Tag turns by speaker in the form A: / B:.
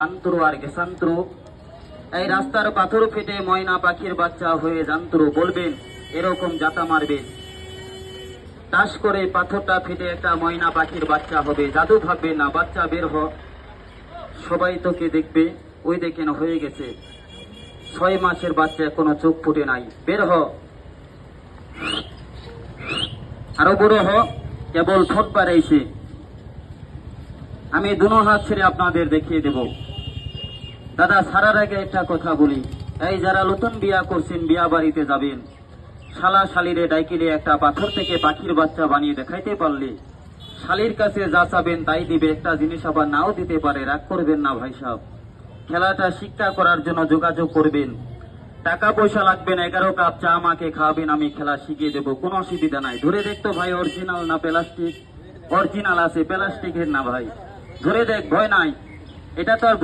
A: শান্তরু আর গেশান্তরু এই রাস্তার পাথর ফেটে ময়না পাখির বাচ্চা হয়ে জান্তরু বলবেন এরকম জাতা মারবেন টাস করে পাথরটা ফেটে একটা ময়না পাখির বাচ্চা হবে জাদু ভাববে না বাচ্চা বের হ সবাই তোকে দেখবে ওই দেখেন হয়ে গেছে 6 মাসের বাচ্চা এখনো চোখ ফুটে নাই বের হ আরো বড় হ কেবল ঠোঁট বাড়াইছে আমি দুনো হাত ছেড়ে আপনাদের দেখিয়ে দেব দাদা সারার আগে একটা কথা বলি এই যারা নতুন বিয়া করছেন বিয়া বাড়িতে যাবেন শালা শালিরে ডাইকিলে একটা পাথর থেকে পাখির বাচ্চা বানিয়ে দেখাইতে পারলে শালির কাছে যা চাবেন তাই দিবে একটা জিনিস আবার নাও দিতে পারে রাগ করবেন না ভাই সাহেব খেলাটা শিক্ষা করার জন্য যোগাযোগ করবেন টাকা পয়সা লাগবে না 11 কাপ চা আমাকে খাওয়াবেন আমি খেলা শিখিয়ে দেবো কোনো অসুবিধা নাই ধরে দেখতো ভাই অরিজিনাল না প্লাস্টিক অরিজিনাল আছে প্লাস্টিকের না ভাই ধরে দেখ ভয় নাই এটা তো আর